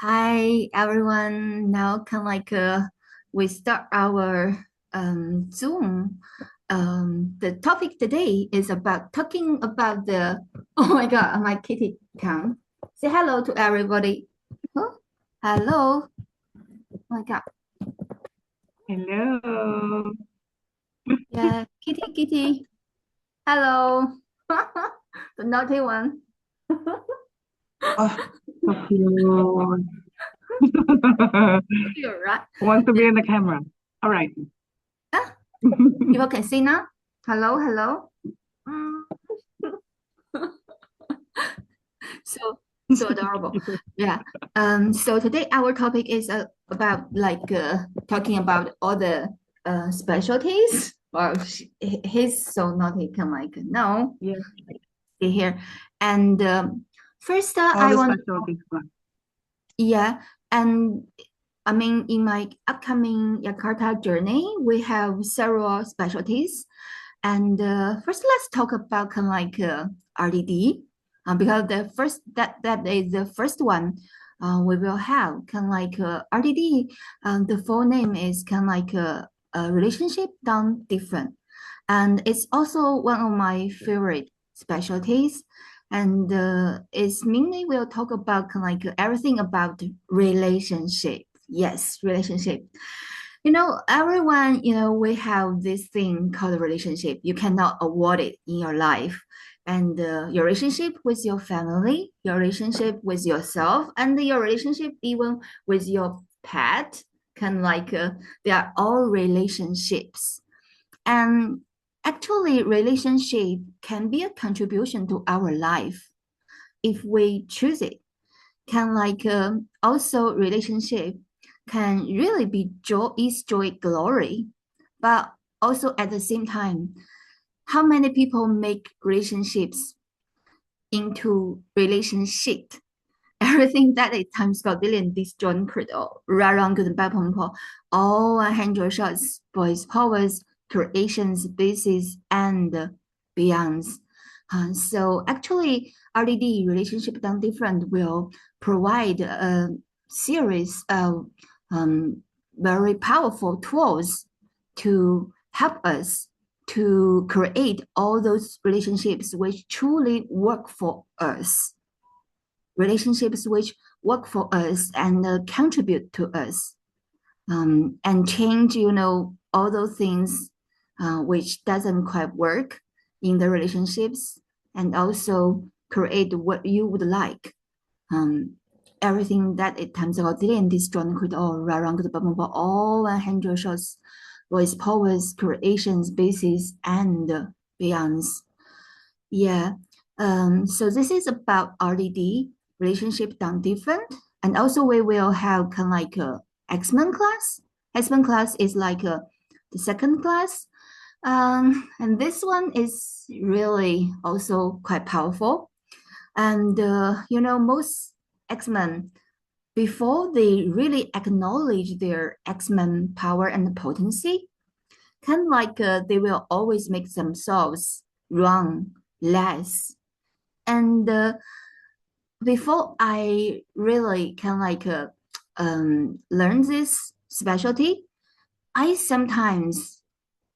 Hi everyone. Now kind of like we start our Zoom. The topic today is about talking about the oh my God, my kitty come. Say hello to everybody. Oh, hello. Oh my God. Hello. Yeah, kitty kitty. Hello. The naughty one. Oh, so cute. You're right. Want to be in the camera. All right. Ah, people can see now. Hello, hello. Mm. So adorable. Yeah. So today our topic is about talking about all the specialties. Well, he's so naughty. Can like no Yeah, stay here. And first, all I the want specialties. yeah. And I mean, in my upcoming Jakarta journey, we have several specialties. And first, let's talk about kind of RDD, because the first that is the first one we will have kind of RDD. The full name is kind of a relationship done different, and it's also one of my favorite specialties. And it's mainly we'll talk about kind of everything about relationship. Yes, relationship. Everyone, we have this thing called a relationship. You cannot avoid it in your life. And your relationship with your family, your relationship with yourself, and your relationship even with your pet, kind of they are all relationships. And actually, relationship can be a contribution to our life if we choose it. Can also relationship can really be joy is joy glory, but also at the same time, how many people make relationships into relationship? Everything that is times got billion disjoint cradle, rarang good bad pompo, all 100 shots, boys powers, creations, bases, and beyonds. So actually, RDD relationship done different will provide a series of very powerful tools to help us to create all those relationships which truly work for us, relationships which work for us and contribute to us, and change all those things which doesn't quite work in the relationships, and also create what you would like. um, Everything that it times about in this strong could all around the bottom of all 100 shots voice powers creations basis and beyonds. Yeah. So this is about RDD, relationship done different. And also we will have kind of like a X-Men class. X-Men class is the second class. And this one is really also quite powerful. And most X-Men, before they really acknowledge their X-Men power and potency, kind of they will always make themselves wrong less. And before I really can learn this specialty, I sometimes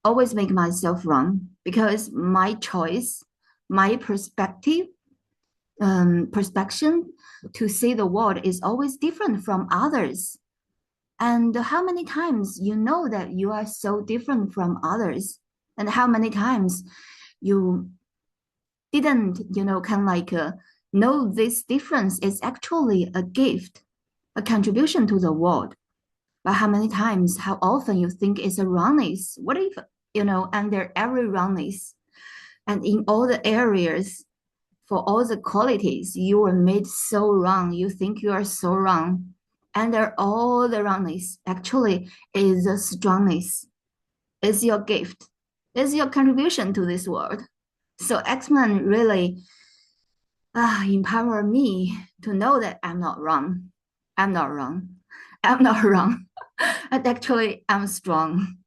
always make myself wrong because my choice, my perspective to see the world is always different from others. And how many times you know that you are so different from others, and how many times you didn't, know this difference is actually a gift, a contribution to the world. But how many times, how often you think it's a wrongness? What if, under every wrongness and in all the areas, for all the qualities you were made so wrong, you think you are so wrong. Under all the wrongness, actually, is a strongness, is your gift, is your contribution to this world. So X-Men really empower me to know that I'm not wrong. I'm not wrong. I'm not wrong. And actually, I'm strong.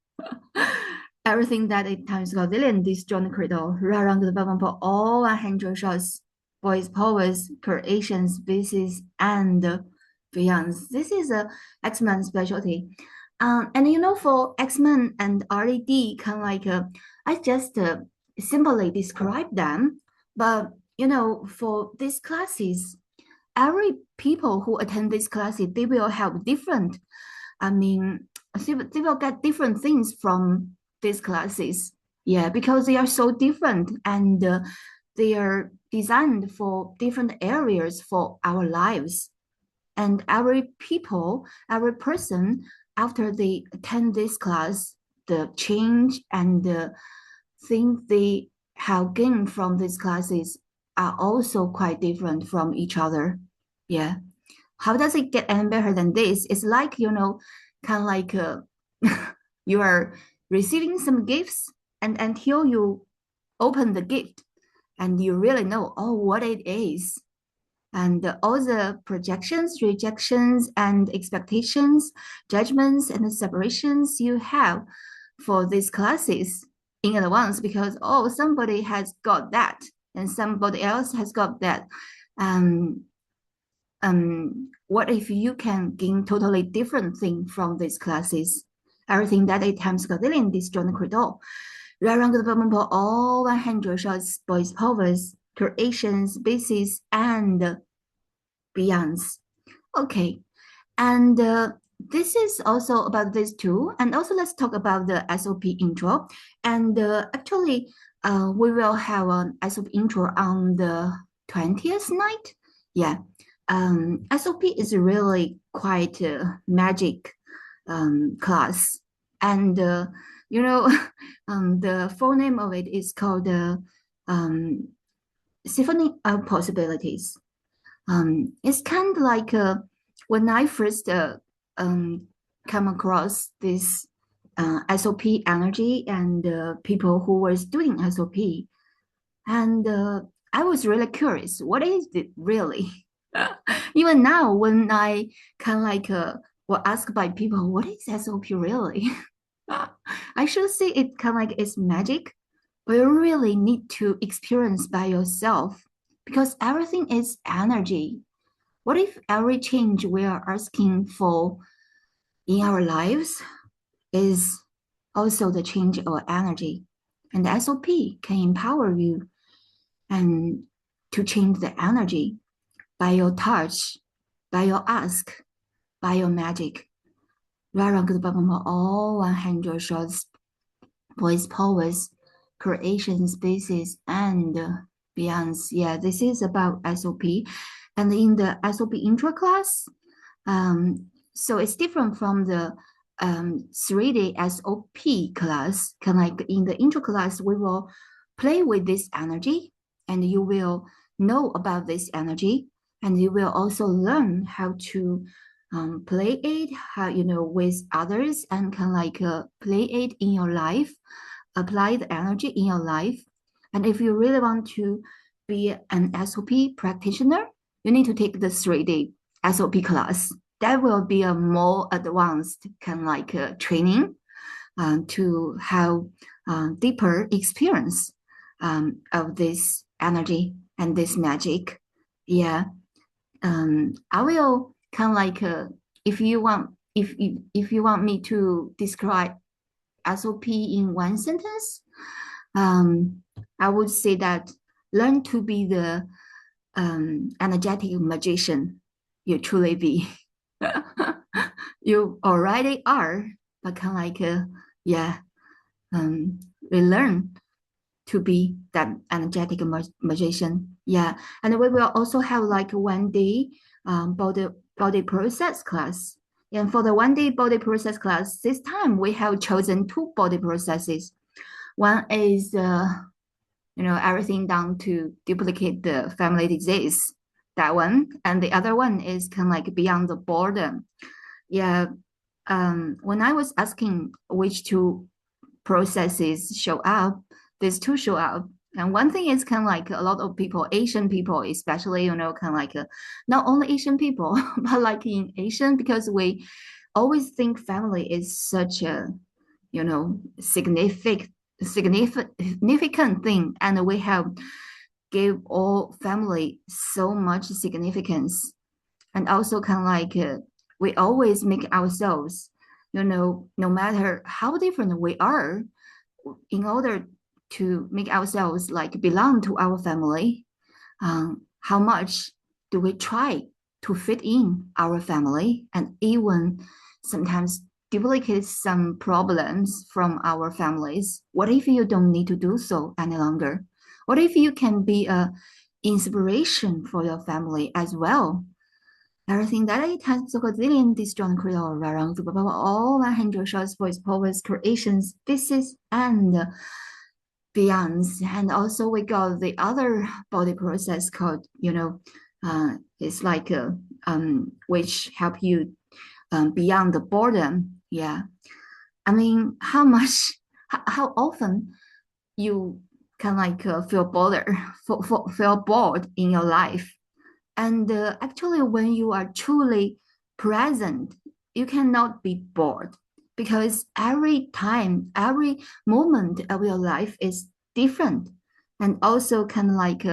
Everything that it times Godzillion, this John Cradle, around the bottom for all 100 shots, voice powers, creation, species, and Beyond. This is a X-Men specialty. And for X-Men and RED, kind of like I just simply describe them. But for these classes, every people who attend these classes, they will have different. I mean, they will get different things from these classes. Yeah, because they are so different and they are designed for different areas for our lives. And every people, every person, after they attend this class, the change and the things they have gained from these classes are also quite different from each other. Yeah. How does it get any better than this? It's like, kind of like you are receiving some gifts, and until you open the gift and you really know, oh, what it is and all the projections, rejections, and expectations, judgments, and separations you have for these classes in advance because, oh, somebody has got that and somebody else has got that. Um, what if you can gain totally different thing from these classes? Everything that it times Godillion disjoint credo. Rarang the Bumble all 100 shots, boys, powers, creations, bases, and beyonds. Okay, and this is also about this too. And also, let's talk about the SOP intro. And actually, we will have an SOP intro on the 20th night. Yeah. SOP is really quite a magic class. And, the full name of it is called the Symphony of Possibilities. It's kind of like when I first um, come across this SOP energy and people who were doing SOP, and I was really curious, what is it really? Even now, when I kind of like were asked by people, what is SOP really? I should say it kind of like it's magic, but you really need to experience by yourself because everything is energy. What if every change we are asking for in our lives is also the change of energy? And the SOP can empower you and to change the energy by your touch, by your ask, by your magic. All 100 shots, voice powers, creation spaces, and beyonds. Yeah, this is about SOP. And in the SOP intro class, so it's different from the 3D SOP class. Kind of like in the intro class, we will play with this energy and you will know about this energy and you will also learn how to play it, how, with others and kind of like play it in your life, apply the energy in your life. And if you really want to be an SOP practitioner, you need to take the 3D SOP class. That will be a more advanced kind of like training to have deeper experience of this energy and this magic. Yeah, I will kind of like if you want me to describe SOP in one sentence, um, I would say that learn to be the energetic magician you truly be. You already are, but kind of like, yeah, we learn to be that energetic magician. Yeah, and we will also have like 1 day body process class. And for the 1 day body process class, this time we have chosen two body processes. One is everything done to duplicate the family disease, that one, and the other one is kind of like beyond the boredom. Yeah, when I was asking which two processes show up, these two show up. And one thing is kind of like a lot of people, Asian people, especially, kind of like not only Asian people, but like in Asian, because we always think family is such a, significant thing. And we have gave all family so much significance. And also kind of like we always make ourselves, no matter how different we are, in order to make ourselves like belong to our family, how much do we try to fit in our family and even sometimes duplicate some problems from our families? What if you don't need to do so any longer? What if you can be a inspiration for your family as well? Everything that I has so gazillion disjoint creole around the all 100 shots voice powers creations, pieces and beyonds. And also we got the other body process called, it's like which help you beyond the boredom. Yeah. I mean, how often you can like feel bored, feel bored in your life. And actually, when you are truly present, you cannot be bored because every time, every moment of your life is different. And also, kind of like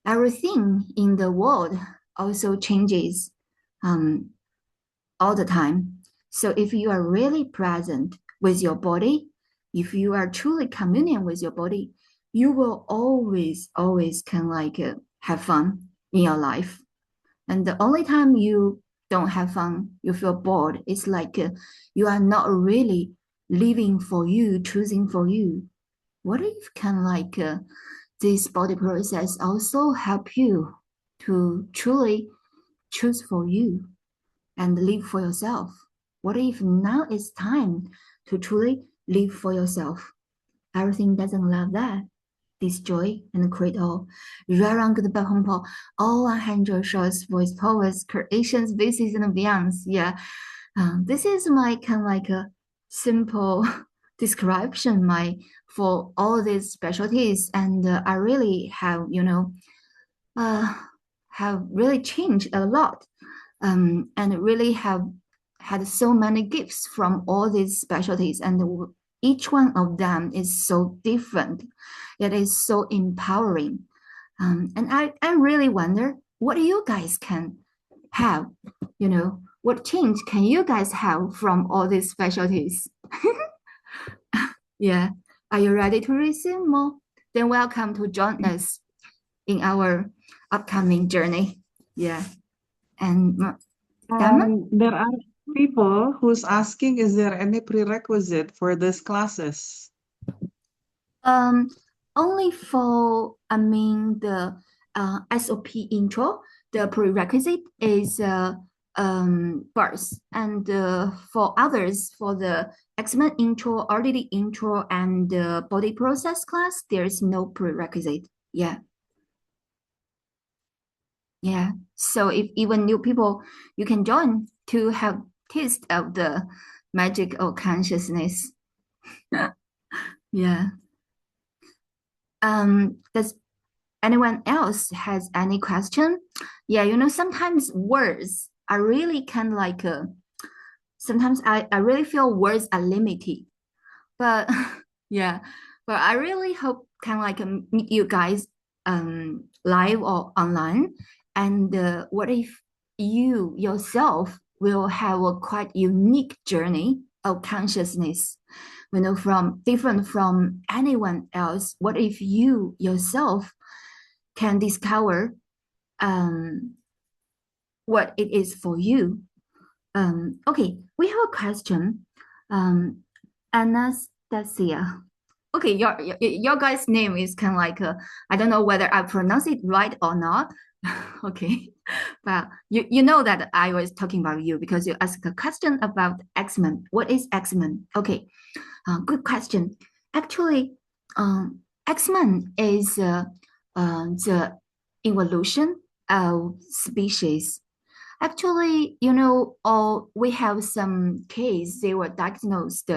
everything in the world also changes um, all the time. So, if you are really present with your body, if you are truly communion with your body, you will always can like have fun in your life. And the only time you don't have fun, you feel bored, it's like you are not really living for you, choosing for you. What if can like this body process also help you to truly choose for you and live for yourself? What if now is time to truly live for yourself? Everything doesn't love that. This joy and create all. Rarang the Bahompo, all 100 shows, voice powers, creations, bases, and beyonds. Yeah. This is my kind of like a simple description my for all these specialties. And I really have, uh, have really changed a lot and really have had so many gifts from all these specialties, and each one of them is so different. It is so empowering, and I really wonder what you guys can have. What change can you guys have from all these specialties? Yeah, are you ready to receive more? Then welcome to join us in our upcoming journey. Yeah, and Dama? There are people who's asking, is there any prerequisite for these classes? Um, Only for, I mean, the SOP intro, the prerequisite is birth. And for others, for the X-Men intro, RDD intro, and the body process class, there is no prerequisite. Yeah, yeah. So if even new people, you can join to have taste of the magic of consciousness. Yeah. Does anyone else has any question? Yeah, sometimes words are really kind of like sometimes I really feel words are limited. But yeah, but I really hope kind of like meet you guys live or online. And what if you yourself will have a quite unique journey of consciousness, from different from anyone else? What if you yourself can discover um, what it is for you? Okay, we have a question. Anastasia. Okay, your guy's name is kind of like I don't know whether I pronounce it right or not. Okay, but you know that I was talking about you because you asked a question about X-Men. What is X-Men? Okay, good question. Actually, X-Men is the evolution of species. Actually, we have some kids, they were diagnosed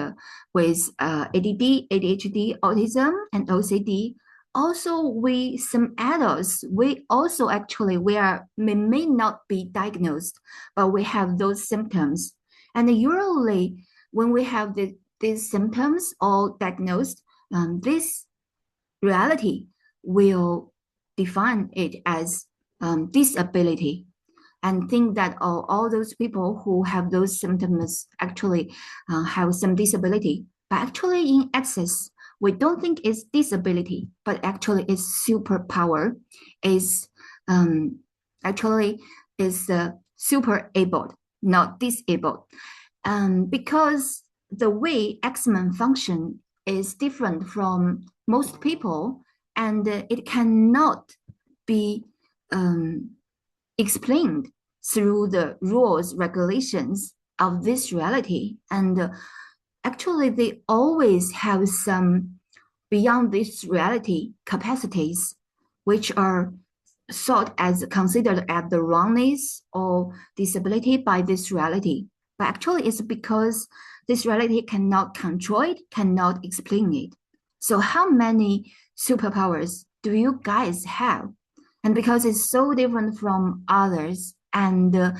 with ADD, ADHD, autism, and OCD. Also, some adults, we also actually, we may not be diagnosed, but we have those symptoms. And usually, when we have these symptoms all diagnosed, this reality will define it as disability. and think that all those people who have those symptoms actually have some disability. But actually, in excess, we don't think it's disability, but actually it's superpower. Is actually is super abled, not disabled. Because the way X-Men function is different from most people, and it cannot be um, explained through the rules, regulations of this reality. And actually, they always have some beyond this reality capacities, which are thought as considered as the wrongness or disability by this reality. But actually, it's because this reality cannot control it, cannot explain it. So, how many superpowers do you guys have? And because it's so different from others, and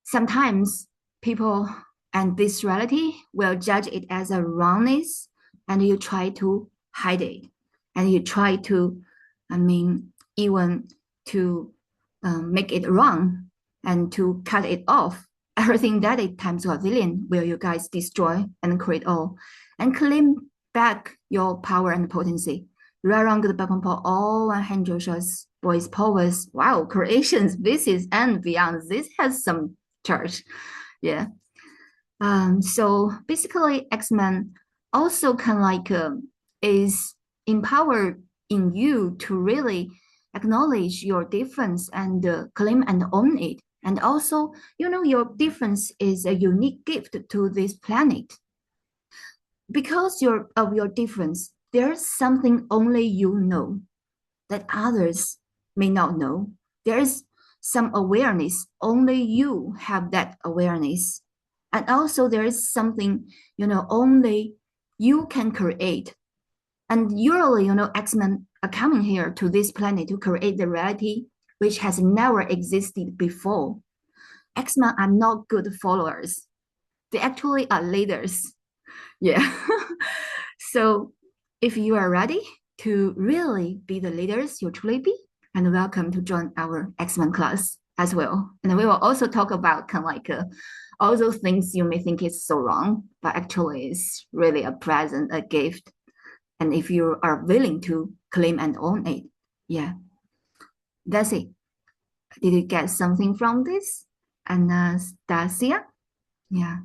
sometimes people and this reality will judge it as a wrongness, and you try to hide it, and you try to, I mean, even to make it wrong and to cut it off. Everything that it times to a villain will you guys destroy and create all and claim back your power and potency. Rarang the Bapampo all 100 shots, boys powers. Wow, creations, this is and beyond. This has some charge. Yeah. So basically, X-Men also kind of like is empowered in you to really acknowledge your difference and claim and own it. And also, your difference is a unique gift to this planet. Because of your difference, there's something only you know that others may not know. There is some awareness, only you have that awareness. And also there is something, only you can create. And usually, X-Men are coming here to this planet to create the reality which has never existed before. X-Men are not good followers. They actually are leaders. Yeah. So if you are ready to really be the leaders you truly be, and welcome to join our X-Men class as well. And we will also talk about kind of like all those things you may think is so wrong, but actually it's really a present, a gift. And if you are willing to claim and own it, yeah, that's it. Did you get something from this? Anastasia? Yeah.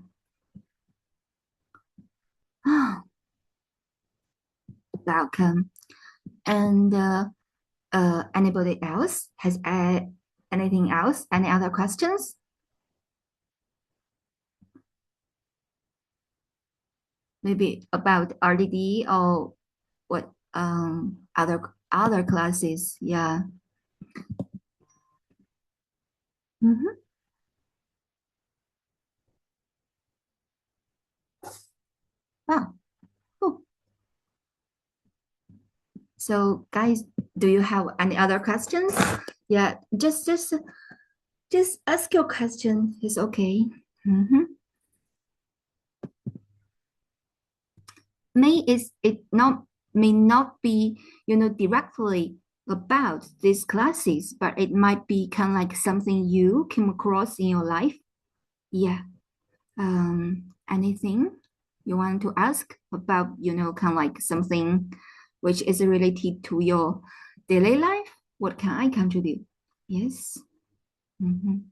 Welcome. And anybody else has anything else? Any other questions? Maybe about RDD or what other classes? Yeah. Mhm. Wow. Cool. So guys, do you have any other questions? Yeah, just ask your question. It's okay. Mhm. May not be, directly about these classes, but it might be kind of like something you came across in your life. Yeah. Anything you want to ask about, kind of like something which is related to your daily life? What can I contribute? Yes. Mhm.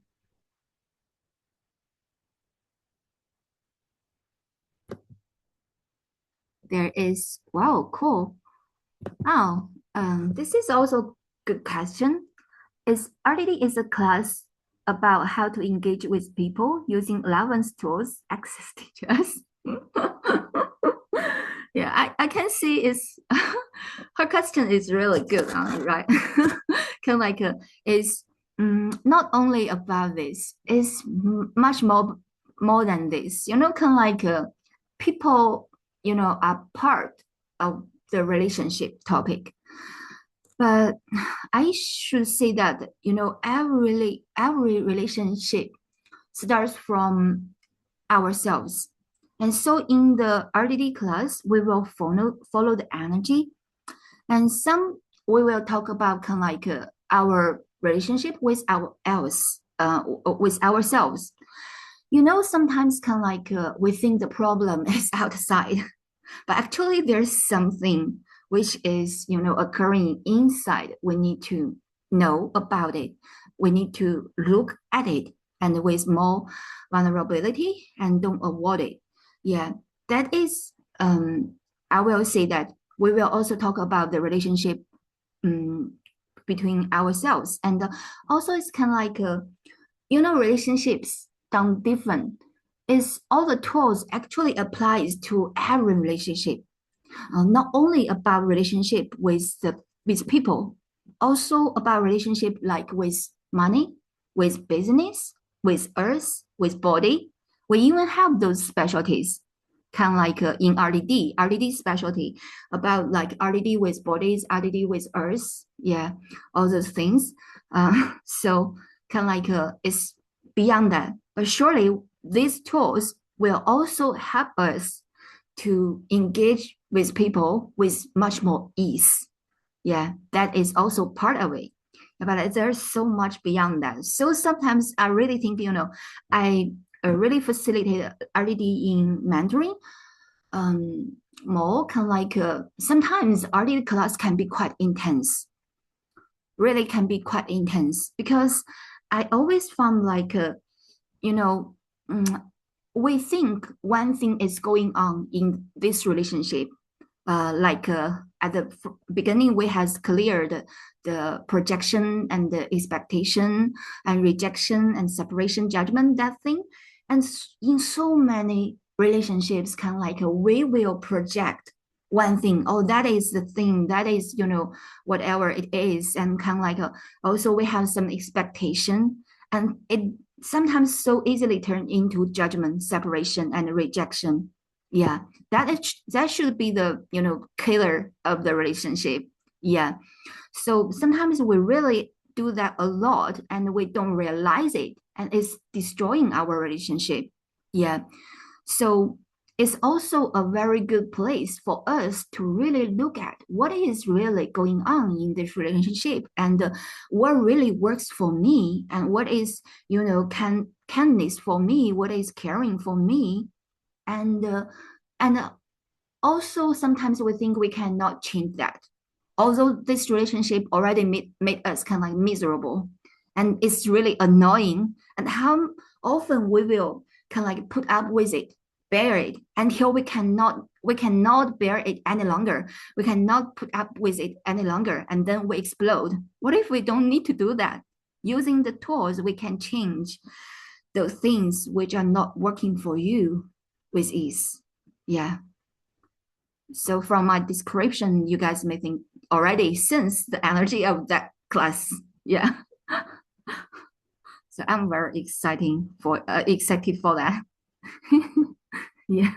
There is, wow, cool. Oh, this is also good question. Is RDD is a class about how to engage with people using 11 tools access teachers. Yeah, I can see is her question is really good on it, right? Kind of like is not only about this, it's much more than this. Kind of like people, are part of the relationship topic. But I should say that, every relationship starts from ourselves. And so in the RDD class, we will follow the energy. And some we will talk about kind of like our relationship with with ourselves. Sometimes kind of like we think the problem is outside, but actually there's something which is occurring inside. We need to know about it. We need to look at it and with more vulnerability and don't avoid it. Yeah, that is. I will say that we will also talk about the relationship um, between ourselves, and also it's kind of like relationships done different. Is all the tools actually applies to every relationship, not only about relationship with people, also about relationship like with money, with business, with earth, with body. We even have those specialties, kind of like in RDD specialty about like RDD with bodies, RDD with earth, yeah, all those things. So kind of like it's beyond that, but surely these tools will also help us to engage with people with much more ease. Yeah, that is also part of it. But there's so much beyond that. So sometimes I really think, I really facilitate RDD in mentoring. Um, More kind of like sometimes RDD class can be quite intense, really can be quite intense because I always found like, you know, mm, we think one thing is going on in this relationship at the beginning we has cleared the projection and the expectation and rejection and separation judgment, that thing. And in so many relationships kind of like we will project one thing, oh, that is the thing, that is whatever it is, and kind of like also we have some expectation, and it sometimes so easily turn into judgment, separation, and rejection. Yeah, that should be the killer of the relationship. Yeah, so sometimes we really do that a lot and we don't realize it, and it's destroying our relationship. Yeah, so it's also a very good place for us to really look at what is really going on in this relationship, and what really works for me, and what is kindness for me, what is caring for me. And uh, and also sometimes we think we cannot change that, although this relationship already made us kind of like miserable, and it's really annoying, and how often we will kind of like put up with it, bear it until we cannot bear it any longer, we cannot put up with it any longer, and then we explode. What if we don't need to do that? Using the tools we can change the things which are not working for you with ease. Yeah, so from my description, you guys may think already sense the energy of that class. Yeah. So I'm very excited for that. Yeah.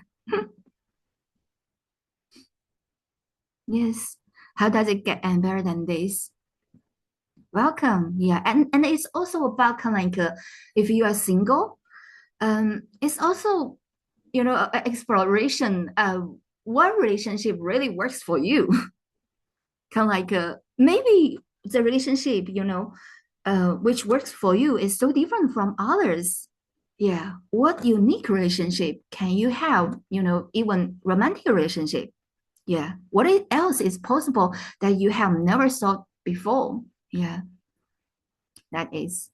Yes. How does it get any better than this? Welcome. Yeah. And it's also about kind of like if you are single, it's also exploration of what relationship really works for you. Kind of like maybe the relationship which works for you is so different from others. Yeah, what unique relationship can you have, even romantic relationship? Yeah, what else is possible that you have never thought before? Yeah, that is.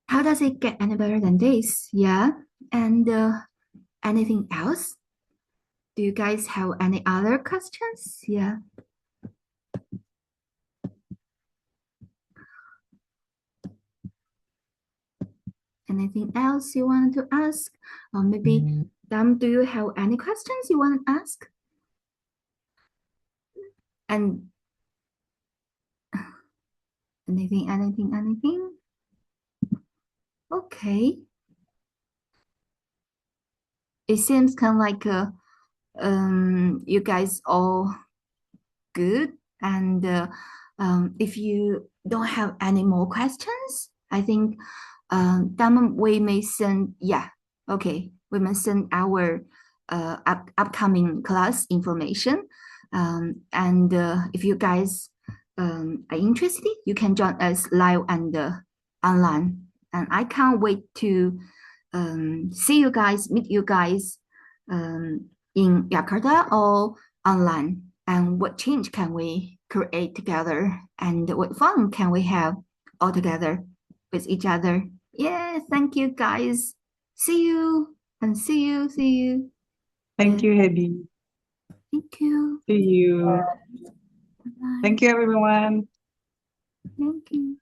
How does it get any better than this? Yeah, and anything else? Do you guys have any other questions? Yeah. Anything else you want to ask? Or maybe, Dam, do you have any questions you want to ask? And anything? Okay. It seems kind of like you guys all good. And if you don't have any more questions, I think Dam, we may send, yeah, okay, we may send our upcoming class information. And if you guys are interested, you can join us live and online. And I can't wait to see you guys, meet you guys in Jakarta or online. And what change can we create together? And what fun can we have all together with each other? Yeah, thank you guys. See you and see you. Yeah, Thank you, Hedy. thank you. See you. Bye. Thank you, everyone. Thank you.